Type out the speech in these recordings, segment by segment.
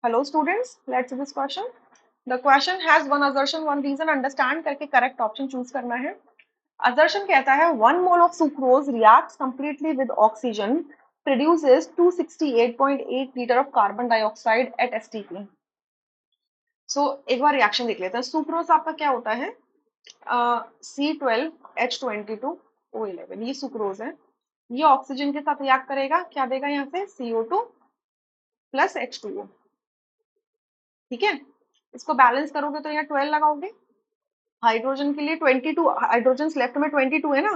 Hello students, let's see this question. The question has one assertion, one reason. Understand करके correct option choose करना है. Assertion कहता है 1 mole of sucrose reacts completely with oxygen, produces 268.8 liter of carbon dioxide at STP. So एक बार reaction देख लेते हैं. Sucrose आपका क्या होता है? C12H22O11, ये सुक्रोज है. ये ऑक्सीजन के साथ रिएक्ट करेगा, क्या देगा यहाँ से? CO2 plus H2O. ठीक है, इसको बैलेंस करोगे तो यहाँ 12 लगाओगे. हाइड्रोजन के लिए 22, हाइड्रोजन लेफ्ट में 22 है ना,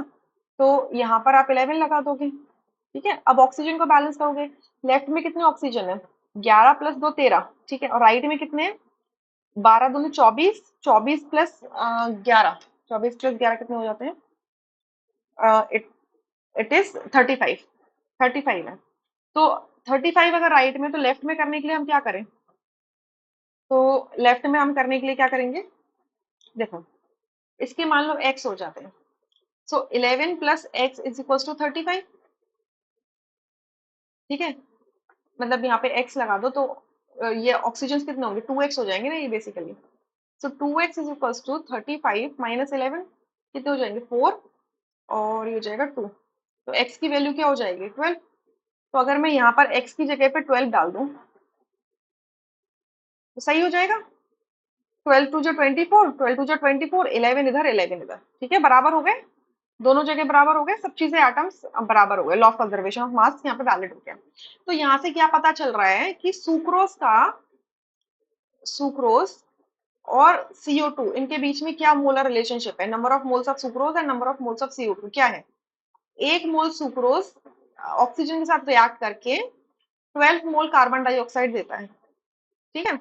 तो यहाँ पर आप 11 लगा दोगे. ठीक है, अब ऑक्सीजन को बैलेंस करोगे. लेफ्ट में कितने ऑक्सीजन है? 11 प्लस 2 13. ठीक है, और राइट में कितने हैं? 12 दूनी 24, 24 प्लस 11, 24 प्लस 11 कितने हो जाते हैं? It is 35. 35 है. तो 35 अगर राइट में, तो लेफ्ट में करने के लिए हम क्या करें? तो लेफ्ट में हम करने के लिए क्या करेंगे? देखो, इसके मान लो x हो जाते हैं. So 11 plus X is equal to 35. ठीक है, मतलब यहाँ पे x लगा दो तो ये ऑक्सीजन कितने होंगे? 2x हो जाएंगे ना ये basically. So 2x is equal to 35 minus 11 कितने हो जाएंगे? 4, और ये हो जाएगा 2. तो x की वैल्यू क्या हो जाएगी? 12. तो अगर मैं यहाँ पर x की जगह पे 12 डाल दूं तो सही हो जाएगा. 12 टू जो 24, 12 टू जो 24, 11 इधर 11 इधर. ठीक है, बराबर हो गए, दोनों जगह बराबर हो गए, सब चीजें एटम्स बराबर हो गए. Law of conservation of mass यहाँ पे वैलिड हो गया. तो यहाँ से क्या पता चल रहा है कि सुक्रोज और CO2 इनके बीच में क्या मोलर रिलेशनशिप है? Number of moles of sucrose and number of moles of CO2 क्या है? 1 मोल सुक्रोज ऑक्सीजन के साथ रिएक्ट करके 12 मोल कार्बन डाइऑक्साइड देता है. ठीक है,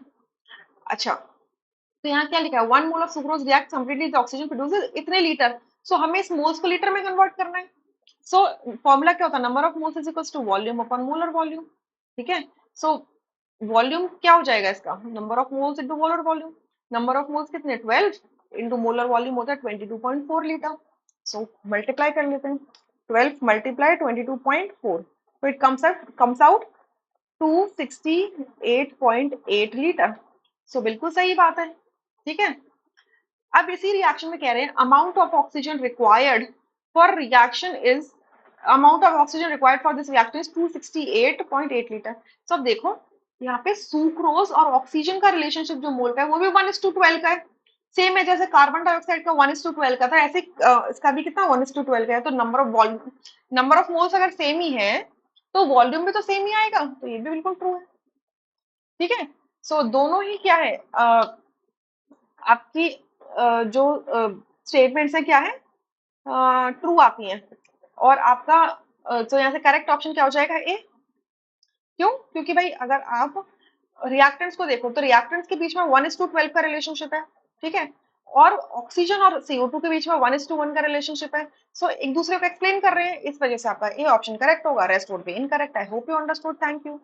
अच्छा, तो यहाँ क्या लिखा है? 1 mole of sucrose react completely with oxygen produces इतने लीटर. सो हमें इस मोल्स को लीटर में कन्वर्ट करना है. सो फॉर्मूला क्या होता है? Number of moles is equal to volume upon molar volume. ठीक है, सो वॉल्यूम क्या हो जाएगा इसका? Number of moles into molar volume. Number of moles कितने? 12 इंटू मोलर वॉल्यूम होता है 22.4 लीटर. सो मल्टीप्लाई कर लेते हैं. 12 मल्टीप्लाई 22.4, तो इट कम्स आउट 268.8 लीटर. सो बिल्कुल सही बात है. ठीक है, अब इसी रिएक्शन में कह रहे हैं amount of oxygen required for reaction is, amount of oxygen required for this reaction is 268.8 litre. तो अब देखो, यहाँ पे सुक्रोज और ऑक्सीजन का रिलेशनशिप जो मोल का है वो भी 1:12 का है. सेम है जैसे कार्बन डाइऑक्साइड का 1:12 का था, ऐसे इसका भी कितना 1:12 का है. तो number of volume, number of moles अगर सेम ही है तो वॉल्यूम भी तो सेम ही आएगा. तो ये भी बिल्कुल ट्रू है. ठीक है, सो दोनों ही क्या है, आपकी जो स्टेटमेंट्स है क्या है, ट्रू आती हैं. और आपका तो यहाँ से करेक्ट ऑप्शन क्या हो जाएगा? ए. क्यों? क्योंकि भाई अगर आप रिएक्टेंट्स को देखो तो रिएक्टेंट्स के बीच में 1:12 का रिलेशनशिप है. ठीक है, और ऑक्सीजन और CO2 के बीच में 1:1 का रिलेशनशिप है. सो एक दूसरे को एक्सप्लेन कर रहे हैं, इस वजह से आपका ए ऑप्शन करेक्ट होगा. Rest would be incorrect. I hope you understood. Thank you.